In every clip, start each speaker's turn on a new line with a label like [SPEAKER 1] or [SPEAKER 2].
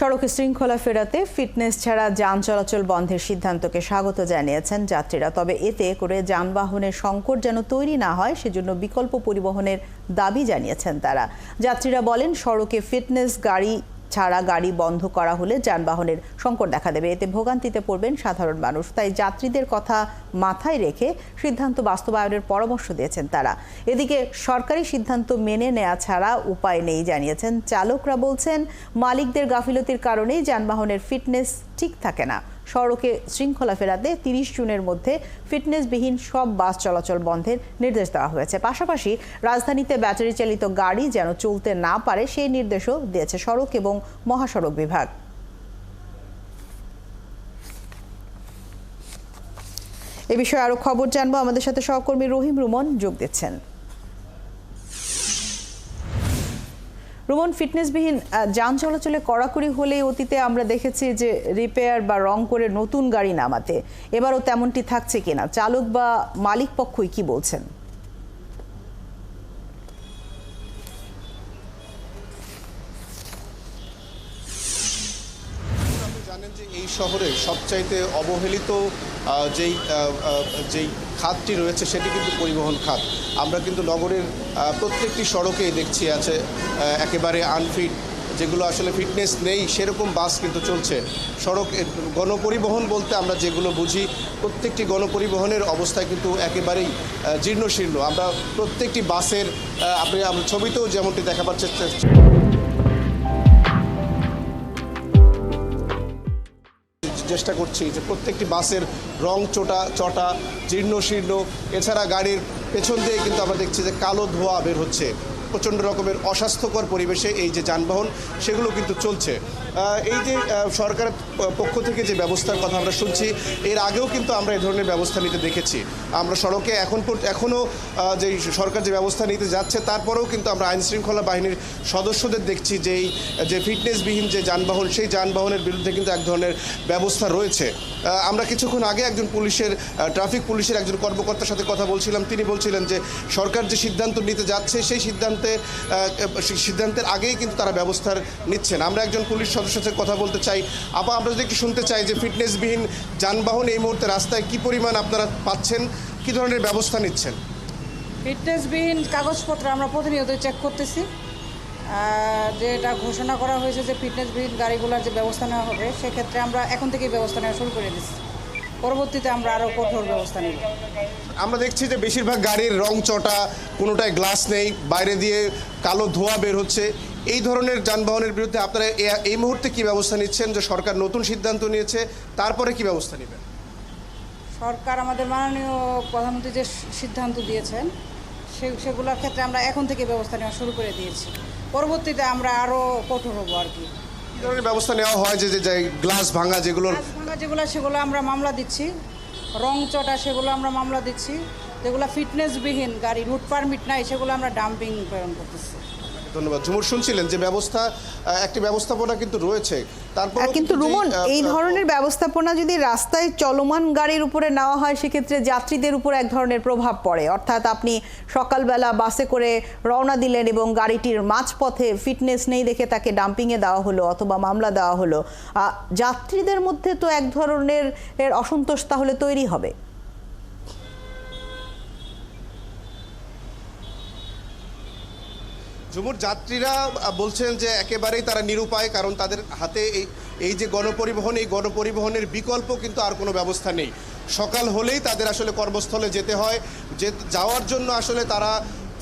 [SPEAKER 1] সড়কে শৃঙ্খলা ফেরাতে ফিটনেস ছাড়া যান চলাচল বন্ধের সিদ্ধান্তকে স্বাগত জানিয়েছেন যাত্রীরা। তবে এতে করে যানবাহনের সংকট যেন তৈরি না হয় সেজন্য বিকল্প পরিবহনের দাবি জানিয়েছেন তারা। যাত্রীরা বলেন, সড়কে ফিটনেস গাড়ি ছাড়া গাড়ি বন্ধ করা হলে যানবাহনের সংকট দেখা দেবে, এতে ভোগান্তিতে পড়বেন সাধারণ মানুষ। তাই যাত্রীদের কথা মাথায় রেখে সিদ্ধান্ত বাস্তবায়নের পরামর্শ দিয়েছেন তারা। এদিকে সরকারি সিদ্ধান্ত মেনে নেওয়া ছাড়া উপায় নেই জানিয়েছেন চালকরা। বলছেন, মালিকদের গাফিলতির কারণেই যানবাহনের ফিটনেস ঠিক থাকে না। সড়কে শৃঙ্খলা ফেরাতে ৩০ জুনের মধ্যে ফিটনেসবিহীন সব বাস চলাচল বন্ধের নির্দেশ দেওয়া হয়েছে। পাশাপাশি রাজধানীতে ব্যাটারি চালিত গাড়ি যেন চলতে না পারে সেই নির্দেশও দিয়েছে সড়ক এবং মহাসড়ক বিভাগ। এ বিষয়ে আরো খবর জানবো, আমাদের সাথে সহকর্মী রহিম রুমন যোগ দিচ্ছেন। রুমন, ফিটনেসবিহীন যান চলাচলে কড়াকড়ি হলে অতীতে আমরা দেখেছি যে রিপেয়ার বা রং করে নতুন গাড়ি নামাতে, এবারও তেমনটি থাকছে কিনা, চালক বা মালিক পক্ষই কি বলছেন?
[SPEAKER 2] জানেন যে এই শহরে সবচাইতে অবহেলিত যেই খাতটি রয়েছে সেটি কিন্তু পরিবহন খাত। আমরা কিন্তু নগরের প্রত্যেকটি সড়কেই দেখছি আছে একেবারে আনফিট, যেগুলো আসলে ফিটনেস নেই সেরকম বাস কিন্তু চলছে। সড়ক গণপরিবহন বলতে আমরা যেগুলো বুঝি, প্রত্যেকটি গণপরিবহনের অবস্থা কিন্তু একেবারেই জীর্ণশীর্ণ। আমরা প্রত্যেকটি বাসের আমরা ছবিতেও যেমনটি দেখা পাচ্ছে চেষ্টা করছি যে প্রত্যেকটি বাসের রং চটা জীর্ণ শীর্ণ। এছাড়া গাড়ির পেছন দিয়ে কিন্তু আমরা দেখছি যে কালো ধোঁয়া বের হচ্ছে। প্রচণ্ড রকমের অস্বাস্থ্যকর পরিবেশে এই যে যানবাহন সেগুলো কিন্তু চলছে। এই যে সরকারের পক্ষ থেকে যে ব্যবস্থার কথা আমরা শুনছি, এর আগেও কিন্তু আমরা এই ধরনের ব্যবস্থা নিতে দেখেছি। আমরা সড়কে এখনও যে সরকার যে ব্যবস্থা নিতে যাচ্ছে তারপরেও কিন্তু আমরা আইনশৃঙ্খলা বাহিনীর সদস্যদের দেখছি যে ফিটনেসবিহীন যে যানবাহন, সেই যানবাহনের বিরুদ্ধে কিন্তু এক ধরনের ব্যবস্থা রয়েছে। আমরা কিছুক্ষণ আগে একজন ট্রাফিক পুলিশের একজন কর্মকর্তার সাথে কথা বলছিলাম। তিনি বলছিলেন যে সরকার যে সিদ্ধান্ত নিতে যাচ্ছে সেই সিদ্ধান্তের আগেই কিন্তু তারা ব্যবস্থা নিচ্ছেন। আমরা একজন পুলিশ সদস্যের সাথে কথা বলতে চাই। আমরা যদি একটু শুনতে চাই যে ফিটনেসবিহীন যানবাহন এই মুহূর্তে রাস্তায় কি পরিমাণ আপনারা পাচ্ছেন, কি ধরনের ব্যবস্থা নিচ্ছেন?
[SPEAKER 3] ফিটনেসবিহীন কাগজপত্র আমরা প্রতিনিয়ত চেক করতেছি। যে এটা ঘোষণা করা হয়েছে যে ফিটনেসবিহীন গাড়িগুলোর যে ব্যবস্থা নেওয়া হবে, সেক্ষেত্রে আমরা এখন থেকেই ব্যবস্থা নেওয়া শুরু করে দিচ্ছি। পরবর্তীতে আমরা আরও কঠোর ব্যবস্থা নেব।
[SPEAKER 2] আমরা দেখছি যে বেশিরভাগ গাড়ির রং চটা, কোনোটায় গ্লাস নেই, বাইরে দিয়ে কালো ধোঁয়া বের হচ্ছে। এই ধরনের যানবাহনের বিরুদ্ধে আপনারা এই মুহূর্তে কি ব্যবস্থা নিচ্ছেন? যে সরকার নতুন সিদ্ধান্ত নিয়েছে, তারপরে কি ব্যবস্থা নেবেন?
[SPEAKER 3] সরকার আমাদের মাননীয় প্রধানমন্ত্রী যে সিদ্ধান্ত দিয়েছেন সেগুলোর ক্ষেত্রে আমরা এখন থেকে ব্যবস্থা নেওয়া শুরু করে দিয়েছি। পরবর্তীতে আমরা আরও কঠোর হবো আর কি।
[SPEAKER 2] কি ধরনের ব্যবস্থা নেওয়া হয়? যে গ্লাস ভাঙা যেগুলো
[SPEAKER 3] সেগুলো আমরা মামলা দিচ্ছি। রং চটা সেগুলো আমরা মামলা দিচ্ছি। যেগুলো ফিটনেসবিহীন গাড়ি, রুট পারমিট নাই, সেগুলো আমরা ডাম্পিং প্রেরণ করতেছি।
[SPEAKER 2] ধন্যবাদ। ঝুমুর, শুনছিলেন যে একটি ব্যবস্থাপনা কিন্তু রয়েছে। তারপর
[SPEAKER 1] কিন্তু রুমন, এই ধরনের ব্যবস্থাপনা যদি রাস্তায় চলমান গাড়ির উপরে নেওয়া হয়, সেক্ষেত্রে যাত্রীদের উপর এক ধরনের প্রভাব পড়ে। অর্থাৎ আপনি সকালবেলা বাসে করে রওনা দিলেন এবং গাড়িটির মাঝপথে ফিটনেস নেই দেখে তাকে ডাম্পিংয়ে দেওয়া হলো অথবা মামলা দেওয়া হলো, যাত্রীদের মধ্যে তো এক ধরনের অসন্তোষ তাহলে তৈরি হবে।
[SPEAKER 2] ঝুমুর, যাত্রীরা বলছেন যে একেবারেই তারা নিরুপায়, কারণ তাদের হাতে এই যে গণপরিবহন, এই গণপরিবহনের বিকল্প কিন্তু আর কোনো ব্যবস্থা নেই। সকাল হলেই তাদের আসলে কর্মস্থলে যেতে হয়। যাওয়ার জন্য আসলে তারা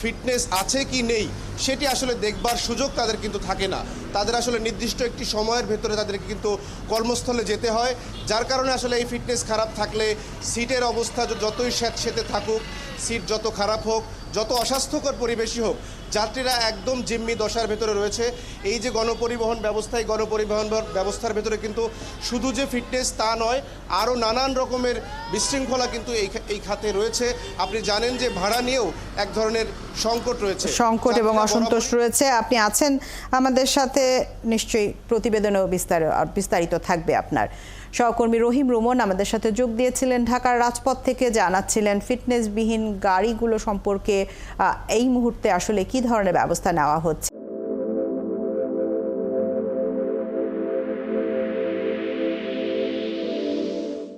[SPEAKER 2] ফিটনেস আছে কি নেই সেটি আসলে দেখবার সুযোগ তাদের কিন্তু থাকে না। তাদের আসলে নির্দিষ্ট একটি সময়ের ভেতরে তাদেরকে কিন্তু কর্মস্থলে যেতে হয়, যার কারণে আসলে এই ফিটনেস খারাপ থাকলে সিটের অবস্থা যতই স্যাঁতসেঁতে থাকুক, সিট যত খারাপ হোক, যত অস্বাস্থ্যকর পরিবেশই হোক, যাত্রীরা একদম জিম্মি দশার ভেতরে রয়েছে। এই যে গণপরিবহন ব্যবস্থা, এই গণপরিবহন ব্যবস্থার ভেতরে কিন্তু শুধু যে ফিটনেস তা নয়, আরও নানান রকমের বিশৃঙ্খলা কিন্তু এই খাতে রয়েছে। আপনি জানেন যে ভাড়া নিয়েও এক ধরনের সংকট রয়েছে,
[SPEAKER 1] সংকট এবং অসন্তোষ রয়েছে। আপনি আছেন আমাদের সাথে, নিশ্চয়ই প্রতিবেদনেও বিস্তারিত থাকবে আপনার। সহকর্মী রহিম রুমন আমাদের সাথে যোগ দিয়েছিলেন ঢাকার রাজপথ থেকে, জানাচ্ছিলেন ফিটনেসবিহীন গাড়িগুলো সম্পর্কে এই মুহূর্তে আসলে কি ধরনের ব্যবস্থা নেওয়া হচ্ছে।